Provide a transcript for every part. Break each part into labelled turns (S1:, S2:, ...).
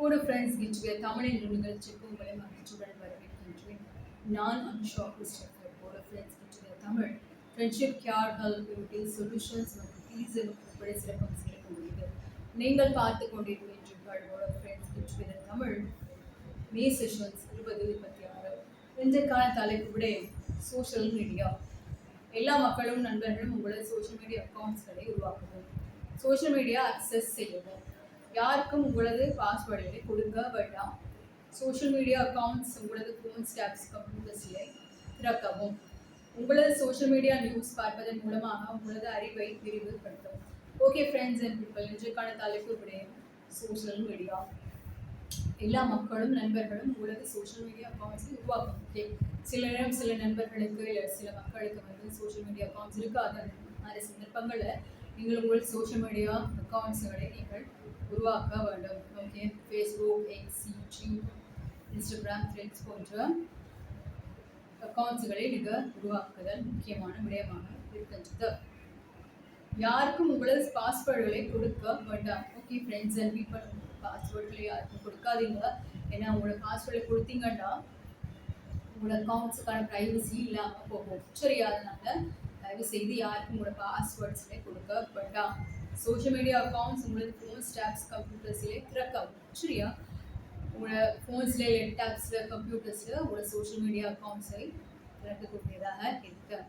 S1: ஒரு ஃப்ரெண்ட்ஸ் கிச்சுவே தமிழ் என்ற நிகழ்ச்சிக்கு உங்களை மகிழ்ச்சியுடன் வரவேற்கின்றேன். நான் அனுஷா கிறிஸ்டபர். ஒரு ஃப்ரெண்ட்ஸ் கிச்சுவே Tamil friendship care help beauty solutions மற்றும் டீசல் உட்பட சிறப்பு கொண்டுள்ளது. நீங்கள் பார்த்து கொண்டிருக்கின்றீர்கள் ஒரு ஃப்ரெண்ட்ஸ் கிச்சுவே தமிழ் மே செஷன்ஸ் 2026. இன்றைக்கான தலைப்பு விட சோஷியல் மீடியா. எல்லா மக்களும் நண்பர்களும் உங்களது சோஷியல் மீடியா அக்கௌண்ட்ஸ்களை உருவாக்கவும், சோஷியல் மீடியா அக்சஸ் செய்யவும், யாருக்கும் உங்களது பாஸ்வேர்டுகளை கொடுக்க வேண்டாம். சோஷியல் மீடியா அக்கௌண்ட்ஸ் உங்களது ஃபோன்ஸ், டேப்ஸ், கம்ப்யூட்டர்ஸிலே திறக்கவும். உங்களது சோஷியல் மீடியா நியூஸ் பார்ப்பதன் மூலமாக உங்களது அறிவை விரிவுபடுத்தவும். ஓகே ஃப்ரெண்ட்ஸ் அண்ட் பீப்பிள், இன்றைக்கான தலைப்பு விடயம் சோஷியல் மீடியா. எல்லா மக்களும் நண்பர்களும் உங்களது சோஷியல் மீடியா அக்கௌண்ட்ஸை உருவாக்கும். ஓகே, சில நண்பர்களுக்கு இல்லை சில மக்களுக்கு வந்து சோஷியல் மீடியா அக்கௌண்ட்ஸ் இருக்காது. அந்த சந்தர்ப்பங்களில் நீங்கள் உங்கள் சோஷியல் மீடியா அக்கௌண்ட்ஸுகளை நீங்கள் உருவாக்க வேண்டும். Okay, Facebook, X, YouTube, Instagram, Threads போன்ற அக்கௌண்ட்ஸுகளை நீங்கள் உருவாக்குதல் முக்கியமான விடயமாக இருக்கின்றது. யாருக்கும் உங்களது பாஸ்வேர்டுகளை கொடுக்க வேண்டாம். ஓகே ஃப்ரெண்ட்ஸ் அண்ட் பீப்பிள், பாஸ்வேர்டுகளை யாருக்கும் கொடுக்காதீங்க. ஏன்னா உங்களோட பாஸ்வேர்டை கொடுத்தீங்கன்னா உங்களோட அக்கௌண்ட்ஸுக்கான ப்ரைவசி இல்லாமல் போகும். சரியா? அதனால தயவு செய்து யாருக்கும் உங்களோட பாஸ்வேர்ட்ஸிலே கொடுக்க வேண்டாம். சோஷியல் மீடியா அக்கௌண்ட்ஸ் உங்களது ஃபோன்ஸ், டேப்ஸ், கம்ப்யூட்டர்ஸிலே திறக்கவும். சரியா? உங்களோட ஃபோன்ஸில், லேப்டாப்ஸில், கம்ப்யூட்டர்ஸில் உங்களோட சோஷியல் மீடியா அக்கௌண்ட்ஸை திறக்கக்கூடியதாக இருக்கு.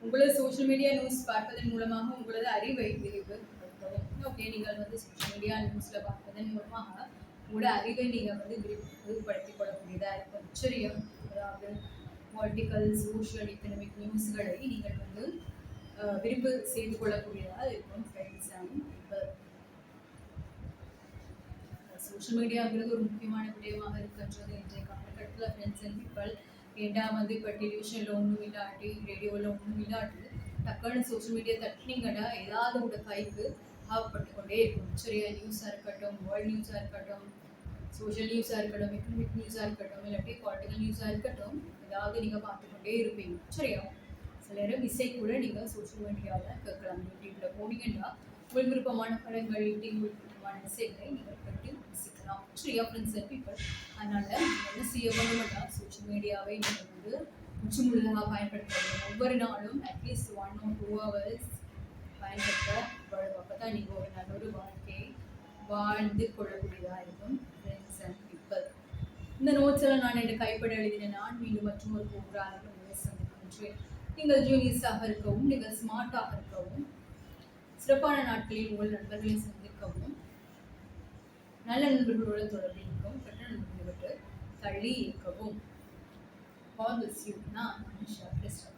S1: உங்களது சோஷியல் மீடியா நியூஸ் பார்ப்பதன் மூலமாக உங்களது அறிவை விரிவுபடுத்தவும். ஓகே, நீங்கள் வந்து சோஷியல் மீடியா நியூஸில் பார்ப்பதன் மூலமாக உங்களோட அறிவை நீங்கள் வந்து விரிவுபடுத்திக் கொள்ளக்கூடியதாக இருக்கும். சரியா? அதாவது பொலிட்டிக்கல், சோஷியல், எக்கனாமிக் நியூஸ்களை நீங்கள் வந்து விரிவு செய்து கொள்ளக்கூடியதாக இருக்கும். ஃப்ரெண்ட்ஸ் அண்ட் பீப்பிள், சோஷியல் மீடியாங்கிறது ஒரு முக்கியமான விடயமாக இருக்கின்றது இன்றைய காலகட்டத்தில். ஃப்ரெண்ட்ஸ் அண்ட் பீப்பிள், ஏண்டா வந்து இப்போ டெலிவிஷனில் ஒன்றும் இல்லாட்டி, ரேடியோவில் ஒன்றும் இல்லாட்டி, டக்குன்னு சோஷியல் மீடியா தட்டினீங்கன்னா ஏதாவது உங்களோட கைக்கு ஆகப்பட்டு கொண்டே இருக்கும். சரியா? நியூஸாக இருக்கட்டும், வேர்ல்டு நியூஸாக இருக்கட்டும், சோஷியல் நியூஸாக இருக்கட்டும், எக்கனாமிக் நியூஸாக இருக்கட்டும், இல்லாட்டி பொலிட்டிக்கல் நியூஸாக இருக்கட்டும், ஏதாவது நீங்கள் பார்த்துக்கொண்டே இருப்பீங்க. சரியா? சில நேரம் இசை கூட நீங்கள் சோஷியல் மீடியாவில் கேட்கலாம். யூடியூப்பில் போனீங்கன்னா உங்களுக்கு விருப்பமான படங்கள், உங்களுக்கு விருப்பமான இசைகளை நீங்கள் கேட்டு ரசிக்கலாம். சரியா ஃப்ரெண்ட்ஸ் அண்ட் பீப்பிள்? அதனால் என்ன செய்ய வேண்டுமெண்டா, சோஷியல் மீடியாவை நீங்கள் வந்து முற்று முழுதாக பயன்படுத்த வேண்டும். ஒவ்வொரு நாளும் அட்லீஸ்ட் 1 or 2 hours பயன்படுத்த வேண்டும். அப்போ தான் நீங்கள் ஒரு நல்ல ஒரு வாழ்க்கையை வாழ்ந்து கொள்ளக்கூடியதாக இருக்கும். ஃப்ரெண்ட்ஸ் அண்ட் பீப்பிள், இந்த நோட்ஸ் எல்லாம் நான் என் கைப்பட எழுதினேன். நான் மீண்டும் மற்றும் ஒரு ப்ரோக்ராமில் உங்களை சந்திக்கின்றேன். நீங்கள் ஜூனியர்ஸாக இருக்கவும், நீங்கள் ஸ்மார்ட்டாக இருக்கவும், சிறப்பான நாட்களில் உங்கள் நண்பர்களை சந்திக்கவும், நல்ல நண்பர்களோடு தொடர்பில் இருக்கவும், கெட்ட நண்பர்களை விட்டு தள்ளி இருக்கவும். All this you. நான் அனுஷா கிறிஸ்டபர்.